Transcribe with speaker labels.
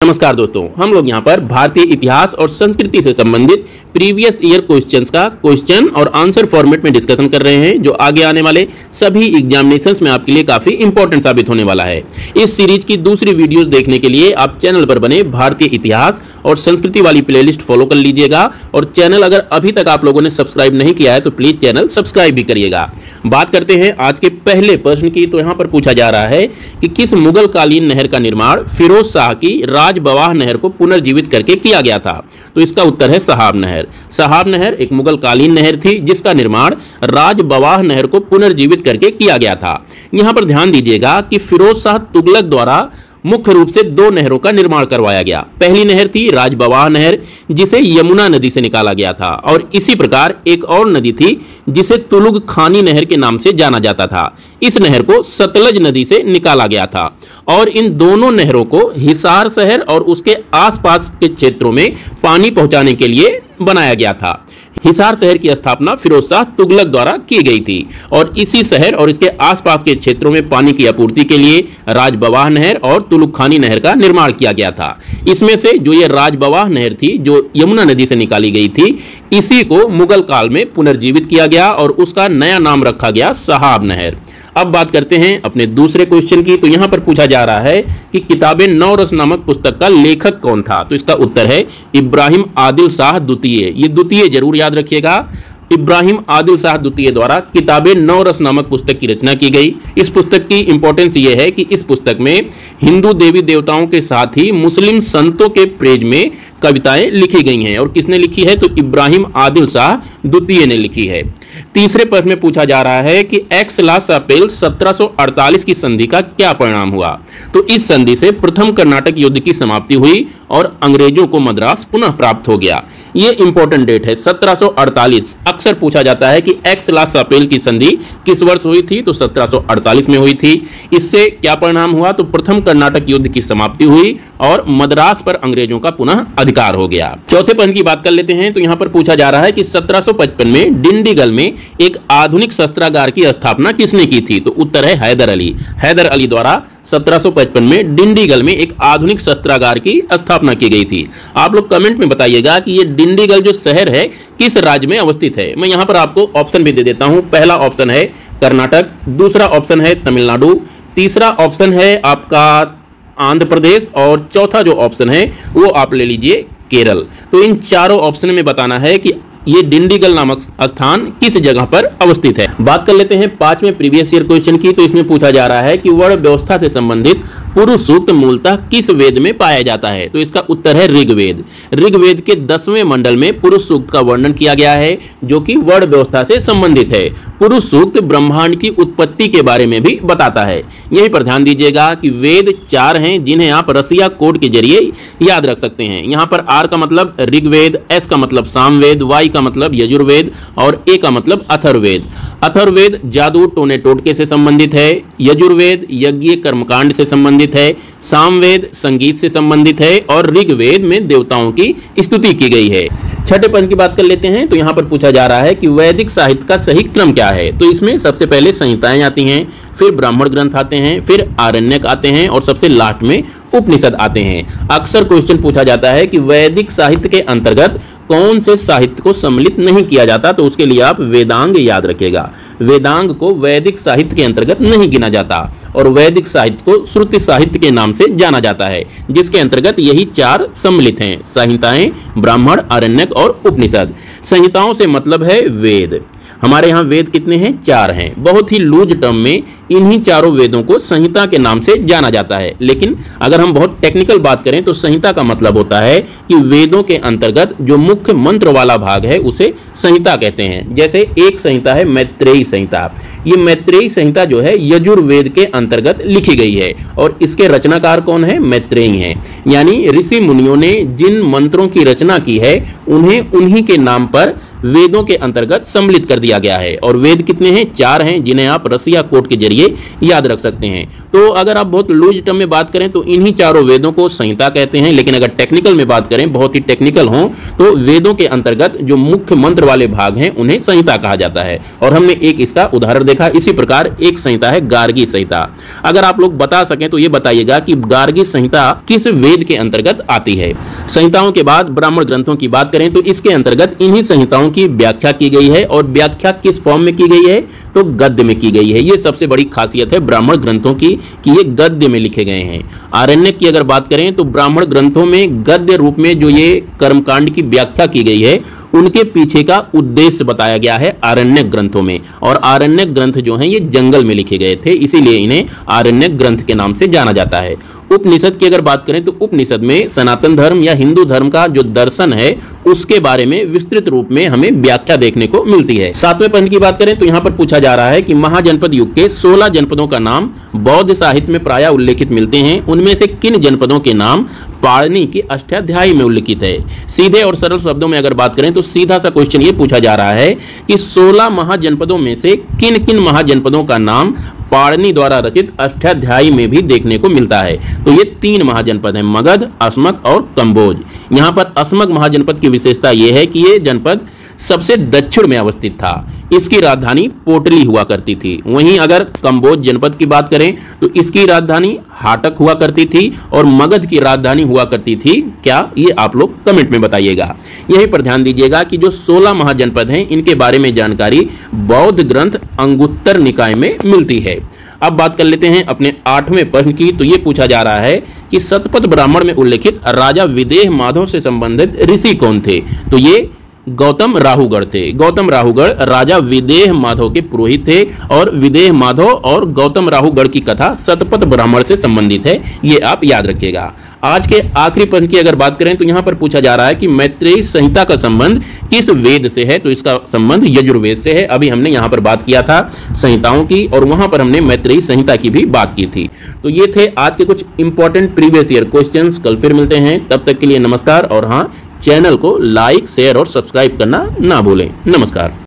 Speaker 1: नमस्कार दोस्तों, हम लोग यहाँ पर भारतीय इतिहास और संस्कृति से संबंधित प्रीवियस ईयर क्वेश्चंस का क्वेश्चन और आंसर फॉर्मेट में डिस्कशन कर रहे हैं, जो आगे आने वाले सभी एग्जामिनेशंस में आपके लिए काफी इंपॉर्टेंट साबित होने वाला है। इस सीरीज की दूसरी वीडियोस देखने के लिए आप चैनल पर बने भारतीय इतिहास और संस्कृति वाली प्लेलिस्ट फॉलो कर लीजिएगा, और चैनल अगर अभी तक आप लोगों ने सब्सक्राइब नहीं किया है तो प्लीज चैनल सब्सक्राइब भी करिएगा। बात करते हैं आज के पहले प्रश्न की। तो यहाँ पर पूछा जा रहा है कि किस मुगल कालीन नहर का निर्माण फिरोज शाह की राज बवाह नहर को पुनर्जीवित करके किया गया था? तो इसका उत्तर है सहाब नहर। सहाब नहर एक मुगल कालीन नहर थी जिसका निर्माण राज बवाह नहर को पुनर्जीवित करके किया गया था। यहां पर ध्यान दीजिएगा कि फिरोज शाह तुगलक द्वारा मुख्य रूप से दो नहरों का निर्माण करवाया गया। पहली नहर थी राज बवाह नहर, जिसे यमुना नदी से निकाला गया था, और इसी प्रकार एक और नदी थी जिसे तुलुग खानी नहर के नाम से जाना जाता था। इस नहर को सतलज नदी से निकाला गया था, और इन दोनों नहरों को हिसार शहर और उसके आसपास के क्षेत्रों में पानी पहुंचाने के लिए बनाया गया था। हिसार शहर की स्थापना फिरोज शाह तुगलक द्वारा की गई थी, और इसी शहर और इसके आसपास के क्षेत्रों में पानी की आपूर्ति के लिए राज बवाह नहर और तुलुग खानी नहर का निर्माण किया गया था। इसमें से जो ये राज बवाह नहर थी, जो यमुना नदी से निकाली गई थी, इसी को मुगल काल में पुनर्जीवित किया गया और उसका नया नाम रखा गया सहाब नहर। अब बात करते हैं अपने दूसरे क्वेश्चन की। तो यहां पर पूछा जा रहा है कि किताबे नौ रस नामक पुस्तक का लेखक कौन था? तो इसका उत्तर है इब्राहिम आदिल शाह द्वितीय। ये द्वितीय जरूर याद रखिएगा। इब्राहिम आदिल शाह द्वितीय द्वारा किताबे नौ रस नामक पुस्तक की रचना की गई। इस पुस्तक की इंपॉर्टेंस ये है कि इस पुस्तक में हिंदू देवी देवताओं के साथ ही मुस्लिम संतों के प्रेज में कविताएं लिखी गई हैं। और किसने लिखी है? तो इब्राहिम आदिल शाह द्वितीय ने लिखी है। तीसरे प्रश्न में पूछा जा रहा है कि एक्स-ला-शापेल 1748 की संधि का क्या परिणाम हुआ? तो इस संधि से प्रथम कर्नाटक युद्ध की समाप्ति हुई और अंग्रेजों को मद्रास पुनः प्राप्त हो गया। ये इंपॉर्टेंट डेट है 1748। अक्सर पूछा जाता है कि एक्स-ला-शापेल की संधि किस वर्ष हुई थी? तो 1748 में हुई थी। इससे क्या परिणाम हुआ? तो प्रथम कर्नाटक युद्ध की समाप्ति हुई और मद्रास पर अंग्रेजों का पुनः अधिकार हो गया। चौथे प्रश्न की बात कर लेते हैं। तो यहाँ पर पूछा जा रहा है कि 1755 में डिंडीगल में एक आधुनिक शस्त्रागार की स्थापना किसने की थी? तो उत्तर है हैदर अली। हैदर अली द्वारा 1755 में डिंडीगल में एक आधुनिक शस्त्रागार की स्थापना की गई थी। आप लोग कमेंट में बताइएगा कि ये डिंडीगल जो शहर है किस राज्य में अवस्थित है। मैं यहाँ पर आपको ऑप्शन भी दे देता हूँ। पहला ऑप्शन है कर्नाटक, दूसरा ऑप्शन है तमिलनाडु, तीसरा ऑप्शन है आपका आंध्र प्रदेश, और चौथा जो ऑप्शन है वो आप ले लीजिए केरल। तो इन चारों ऑप्शन में बताना है कि ये डिंडीगल नामक स्थान किस जगह पर अवस्थित है। बात कर लेते हैं पांचवें प्रीवियस ईयर क्वेश्चन की। तो इसमें पूछा जा रहा है कि वर्ण व्यवस्था से संबंधित पुरुष सूक्त मूलतः किस वेद में पाया जाता है? तो इसका उत्तर है ऋग्वेद। ऋग्वेद के 10वें मंडल में पुरुष सूक्त का वर्णन किया गया है, जो कि वर्ण व्यवस्था से संबंधित है। पुरुष सूक्त ब्रह्मांड की उत्पत्ति के बारे में भी बताता है। यहीं पर ध्यान दीजिएगा कि वेद 4 हैं जिन्हें आप रसिया कोड के जरिए याद रख सकते हैं। यहाँ पर आर का मतलब ऋग्वेद, एस का मतलब सामवेद, वाई का मतलब यजुर्वेद और ए का मतलब अथर्ववेद। अथर्ववेद जादू टोने टोटके से संबंधित है, यजुर्वेद यज्ञ कर्मकांड से संबंधित है, सामवेद संगीत से संबंधित है, और ऋग्वेद में देवताओं की स्तुति की गई है। छठे पद की बात कर लेते हैं। तो यहाँ पर पूछा जा रहा है कि वैदिक साहित्य का सही क्रम क्या है? तो इसमें सबसे पहले संहिताएं आती हैं, फिर ब्राह्मण ग्रंथ आते हैं, फिर आरण्यक आते हैं, और सबसे लास्ट में उपनिषद आते हैं। अक्सर क्वेश्चन पूछा जाता है कि वैदिक साहित्य के अंतर्गत कौन से साहित्य को सम्मिलित नहीं किया जाता? तो उसके लिए आप वेदांग याद रखिएगा। वेदांग को वैदिक साहित्य के अंतर्गत नहीं गिना जाता, और वैदिक साहित्य को श्रुति साहित्य के नाम से जाना जाता है, जिसके अंतर्गत यही 4 सम्मिलित हैं: संहिताएं, ब्राह्मण, आरण्यक और उपनिषद। संहिताओं से मतलब है वेद। हमारे यहाँ वेद कितने हैं? 4 हैं। बहुत ही लूज टर्म में इन्हीं चारों वेदों को संहिता के नाम से जाना जाता है। लेकिन अगर हम बहुत टेक्निकल बात करें तो संहिता का मतलब होता है कि वेदों के अंतर्गत जो मुख्य मंत्र वाला भाग है उसे संहिता कहते हैं। जैसे एक संहिता है मैत्रेयी संहिता। ये मैत्रेयी संहिता जो है यजुर्वेद के अंतर्गत लिखी गई है, और इसके रचनाकार कौन है? मैत्रेयी हैं। यानी ऋषि मुनियों ने जिन मंत्रों की रचना की है उन्हें उन्हीं के नाम पर वेदों के अंतर्गत सम्मिलित कर दिया गया है। और वेद कितने हैं? 4 हैं, जिन्हें आप रसिया कोड के जरिए याद रख सकते हैं। तो अगर आप बहुत लूज टर्म में बात करें तो इन्हीं चारों वेदों को संहिता कहते हैं, लेकिन अगर टेक्निकल में बात करें, बहुत ही टेक्निकल हो, तो वेदों के अंतर्गत जो मुख्य मंत्र वाले भाग हैं उन्हें संहिता कहा जाता है। और हमने एक इसका उदाहरण देखा। इसी प्रकार एक संहिता है गार्गी संहिता। अगर आप लोग बता सकें तो यह बताइएगा कि गार्गी संहिता किस वेद के अंतर्गत आती है। संहिताओं के बाद ब्राह्मण ग्रंथों की बात करें तो इसके अंतर्गत इन्हीं संहिताओं की व्याख्या की गई है। और व्याख्या किस फॉर्म में की गई है? तो गद्य में की गई है। यह सबसे बड़ी खासियत है ब्राह्मण ग्रंथों की कि ये गद्य में लिखे गए हैं। आरण्यक की अगर बात करें तो ब्राह्मण ग्रंथों में गद्य रूप में जो ये कर्मकांड की व्याख्या की गई है, उनके पीछे का उद्देश्य बताया गया है आरण्यक ग्रंथों में। और आरण्यक ग्रंथ जो हैं ये जंगल में लिखे गए थे, इसीलिए इन्हें आरण्यक ग्रंथ के नाम से जाना जाता है। उपनिषद की अगर बात करें तो उपनिषद में सनातन धर्म या हिंदू धर्म का जो दर्शन है उसके बारे में विस्तृत रूप में हमें व्याख्या देखने को मिलती है। 7वें पंथ की बात करें तो यहाँ पर पूछा जा रहा है कि महाजनपद युग के 16 जनपदों का नाम बौद्ध साहित्य में प्रायः उल्लेखित मिलते हैं। उनमें से किन जनपदों के नाम पाणिनि के अष्टाध्यायी में उल्लिखित है? सीधे और सरल शब्दों में अगर बात करें तो सीधा सा क्वेश्चन ये पूछा जा रहा है कि 16 महाजनपदों में से किन किन महाजनपदों का नाम पाणिनि द्वारा रचित अष्टाध्यायी में भी देखने को मिलता है? तो ये 3 महाजनपद हैं, मगध, अस्मक और कंबोज। यहाँ पर अस्मक महाजनपद की विशेषता यह है कि ये जनपद सबसे दक्षिण में अवस्थित था। इसकी राजधानी पोटली हुआ करती थी। वहीं अगर कंबोज जनपद की बात करें तो इसकी राजधानी हाटक हुआ करती थी और मगध की राजधानी हुआ करती थी क्या? ये आप लोग कमेंट में बताइएगा। यहीं पर ध्यान दीजिएगा कि जो 16 महाजनपद हैं इनके बारे में जानकारी बौद्ध ग्रंथ अंगुत्तर निकाय में मिलती है। अब बात कर लेते हैं अपने 8वें प्रश्न की। तो ये पूछा जा रहा है कि शतपथ ब्राह्मण में उल्लेखित राजा विदेह माधव से संबंधित ऋषि कौन थे? तो ये गौतम राहुगढ़ थे। गौतम राहुगढ़ राजा विदेह माधव के पुरोहित थे और विदेह माधव और गौतम राहुगढ़ की कथा शतपथ ब्राह्मण से संबंधित है, ये आप याद रखिएगा। आज के आखिरी प्रश्न की अगर बात करें तो यहां पर पूछा जा रहा है कि मैत्रेयी संहिता का संबंध किस वेद से है? तो इसका संबंध यजुर्वेद से है। अभी हमने यहां पर बात किया था संहिताओं की और वहां पर हमने मैत्रेयी संहिता की भी बात की थी। तो ये थे आज के कुछ इंपॉर्टेंट प्रीवियस ईयर क्वेश्चंस। कल फिर मिलते हैं, तब तक के लिए नमस्कार। और हाँ, चैनल को लाइक, शेयर और सब्सक्राइब करना ना भूलें। नमस्कार।